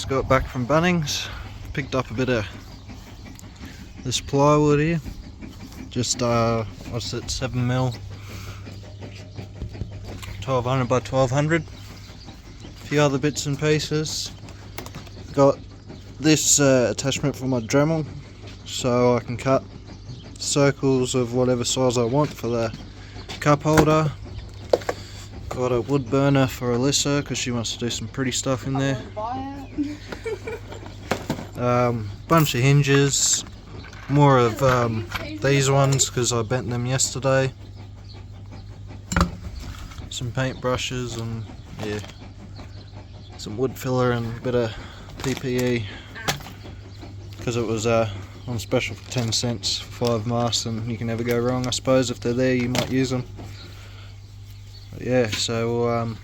just got back from Bunnings, picked up a bit of this plywood here, just what's it, 7mm, 1200 by 1200, a few other bits and pieces. Got this attachment for my Dremel, so I can cut circles of whatever size I want for the cup holder. Got a wood burner for Alyssa because she wants to do some pretty stuff in there. Bunch of hinges, more of these ones because I bent them yesterday. Some paint brushes and yeah, some wood filler and a bit of PPE because it was on special for 10 cents for 5 masks, and you can never go wrong. I suppose if they're there you might use them. But yeah, so we'll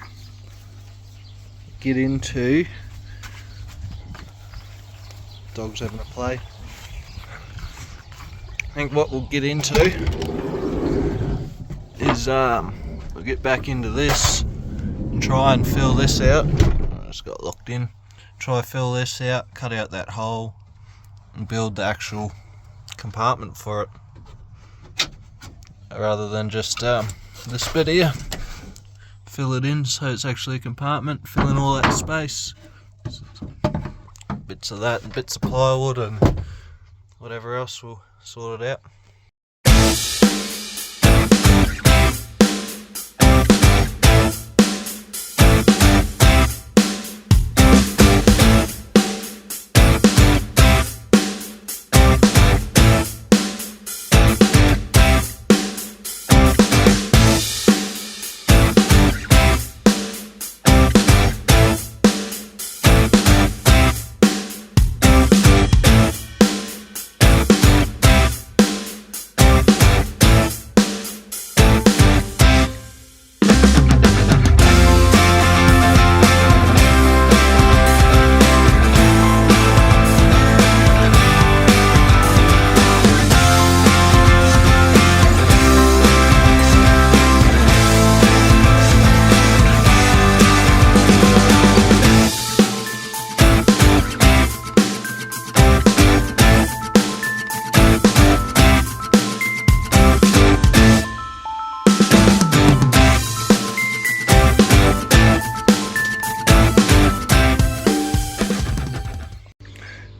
get into dogs having a play. I think what we'll get into is we'll get back into this and try and fill this out. I just got locked in. Try fill this out, cut out that hole and build the actual compartment for it, rather than just this bit here. Fill it in so it's actually a compartment, fill in all that space. Bits of that and bits of plywood and whatever else, we'll sort it out.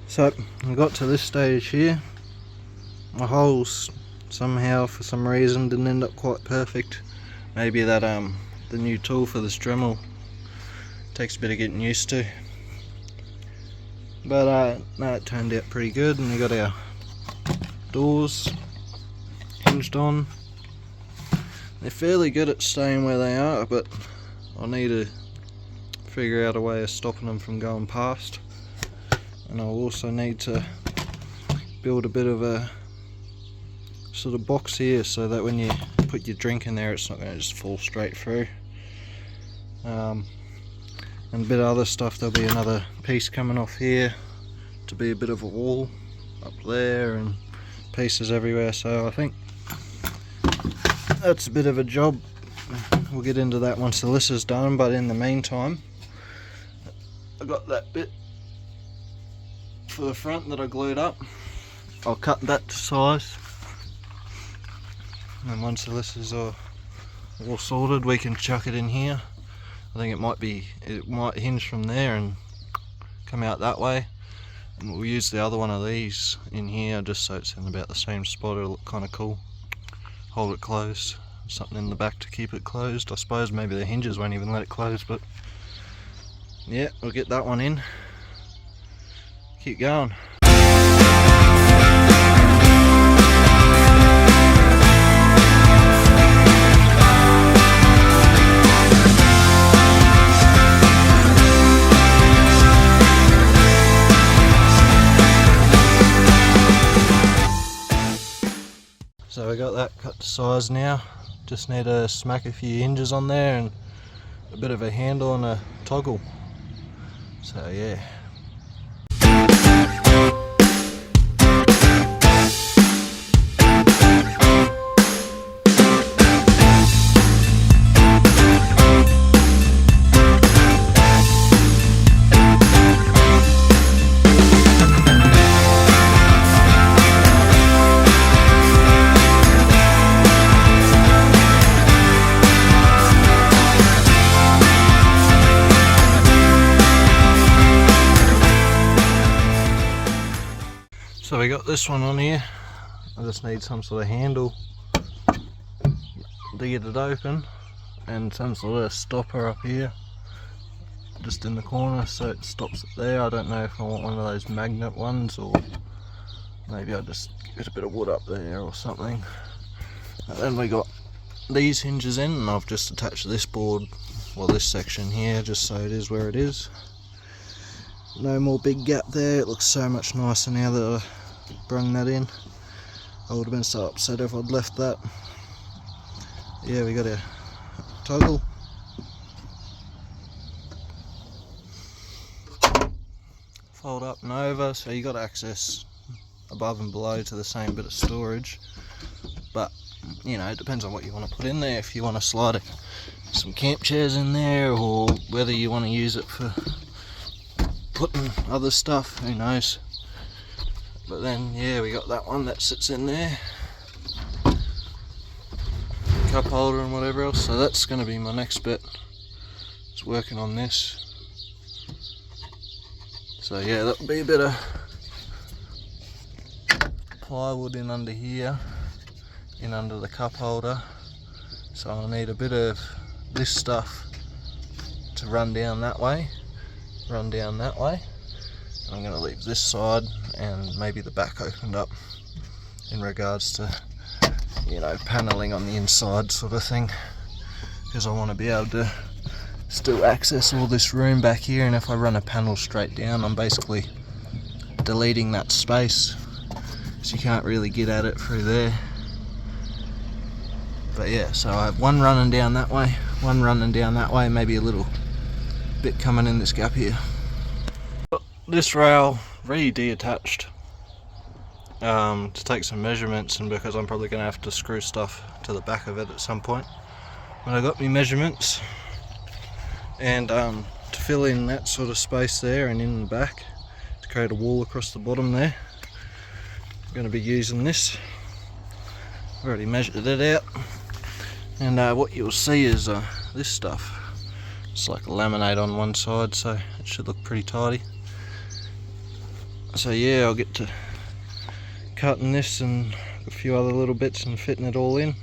So I got to this stage here. My holes somehow, for some reason, didn't end up quite perfect. Maybe that the new tool for this Dremel takes a bit of getting used to. But no, it turned out pretty good, and we got our doors hinged on. They're fairly good at staying where they are, but I need to figure out a way of stopping them from going past. And I'll also need to build a bit of a sort of box here so that when you put your drink in there it's not going to just fall straight through. And a bit of other stuff, there'll be another piece coming off here to be a bit of a wall up there and pieces everywhere, so I think that's a bit of a job. We'll get into that once the list is done, but in the meantime I got that bit for the front that I glued up. I'll cut that to size, and once the list is all sorted we can chuck it in here. I think it might hinge from there and come out that way, and we'll use the other one of these in here just so it's in about the same spot. It'll look kind of cool. Hold it closed, something in the back to keep it closed. I suppose maybe the hinges won't even let it close, but yeah, we'll get that one in. Keep going. So we got that cut to size now. Just need to smack a few hinges on there and a bit of a handle and a toggle. So yeah. So we got this one on here. I just need some sort of handle to get it open, and some sort of stopper up here just in the corner so it stops it there. I don't know if I want one of those magnet ones, or maybe I'll just get a bit of wood up there or something. And then we got these hinges in, and I've just attached this board, well, this section here, just so it is where it is. No more big gap there. It looks so much nicer now that I brung that in. I would have been so upset if I'd left that. Yeah, we got a toggle. Fold up and over, so you got access above and below to the same bit of storage. But you know, it depends on what you want to put in there. If you want to slide some camp chairs in there, or whether you want to use it for putting other stuff, who knows. But then yeah, we got that one that sits in there, cup holder and whatever else. So that's going to be my next bit, is working on this. So yeah, that'll be a bit of plywood in under here, in under the cup holder. So I'll need a bit of this stuff to run down that way, and I'm going to leave this side and maybe the back opened up in regards to, you know, paneling on the inside sort of thing, because I want to be able to still access all this room back here. And if I run a panel straight down, I'm basically deleting that space, so you can't really get at it through there. But yeah, so I have one running down that way, one running down that way, maybe a little bit coming in this gap here. This rail really detached to take some measurements, and because I'm probably going to have to screw stuff to the back of it at some point. But I got my measurements, and to fill in that sort of space there and in the back to create a wall across the bottom there, I'm going to be using this. I've already measured it out, and what you'll see is this stuff. It's like a laminate on one side, so it should look pretty tidy. So yeah, I'll get to cutting this and a few other little bits and fitting it all in.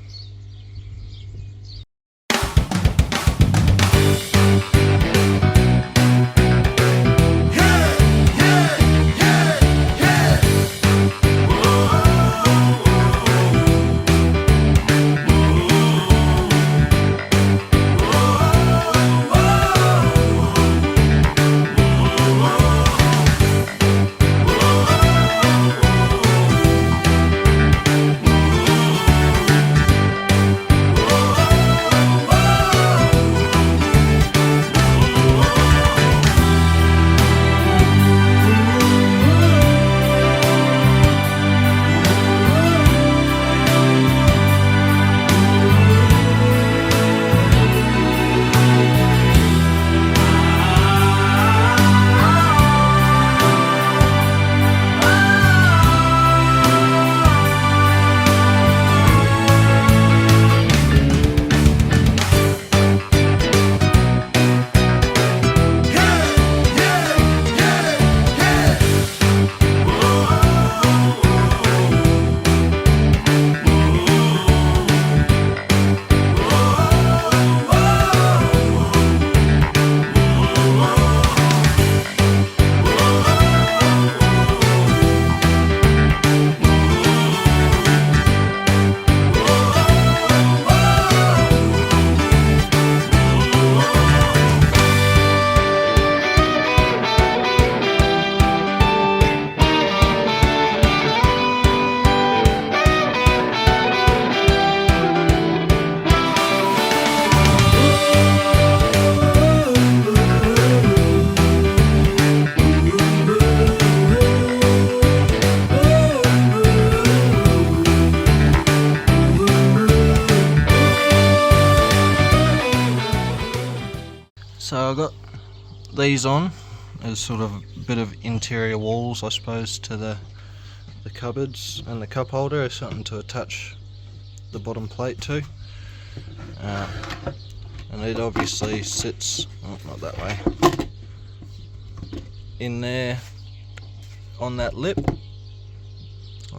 So I got these on as sort of a bit of interior walls, I suppose, to the cupboards, and the cup holder is something to attach the bottom plate to. And it obviously sits, oh, not that way, in there on that lip,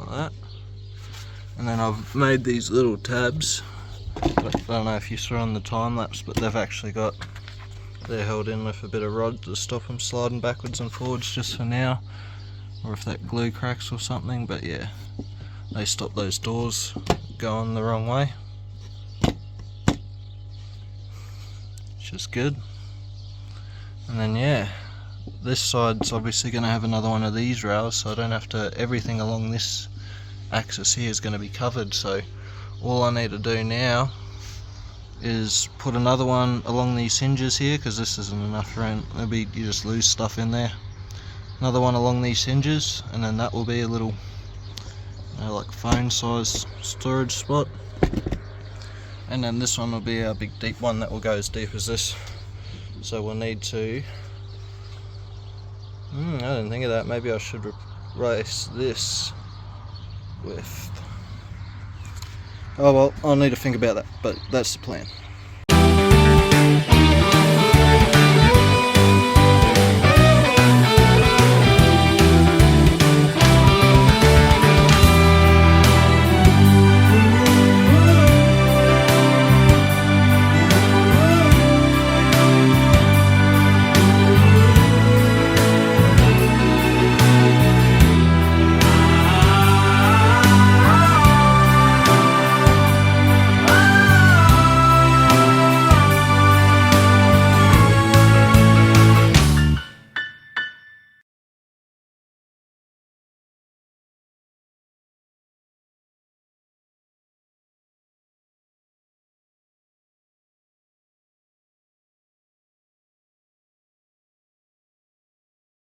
like that. And then I've made these little tabs. I don't know if you saw on the time lapse, but they've actually got, they're held in with a bit of rod to stop them sliding backwards and forwards just for now, or if that glue cracks or something. But yeah, they stop those doors going the wrong way, which is good. And then yeah, this side's obviously going to have another one of these rails, so I don't have to, everything along this axis here is going to be covered. So all I need to do now is put another one along these hinges here, because this isn't enough room, maybe you just lose stuff in there. Another one along these hinges, and then that will be a little, you know, like phone size storage spot. And then this one will be our big deep one that will go as deep as this. So we'll need to, I didn't think of that, maybe I should replace this with, oh well, I'll need to think about that, but that's the plan.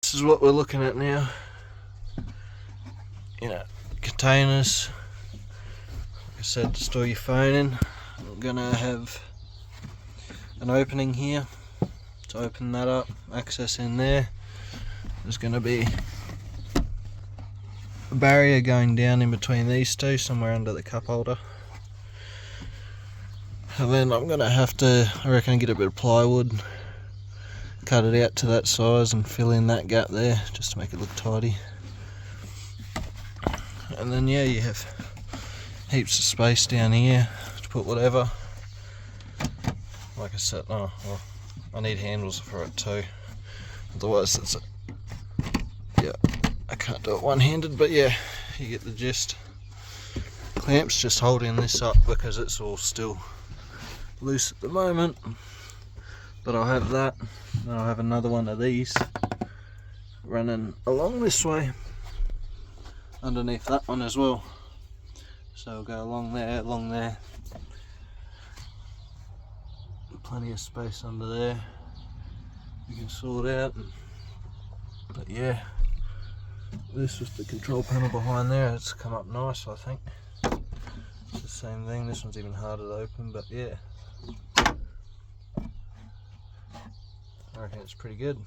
This is what we're looking at now. You know, containers, like I said, to store your phone in. I'm gonna have an opening here to open that up, access in there. There's gonna be a barrier going down in between these two, somewhere under the cup holder. And then I'm gonna have to, I reckon, get a bit of plywood, cut it out to that size and fill in that gap there just to make it look tidy. And then yeah, you have heaps of space down here to put whatever. Like I said, oh well, I need handles for it too, otherwise it's a, yeah, I can't do it one-handed, but yeah, you get the gist. Clamps just holding this up because it's all still loose at the moment, but I'll have that, and I'll have another one of these running along this way underneath that one as well. So I'll go along there, plenty of space under there you can sort out. But yeah, this was the control panel behind there, it's come up nice I think. It's the same thing, this one's even harder to open, but yeah, I reckon it's pretty good.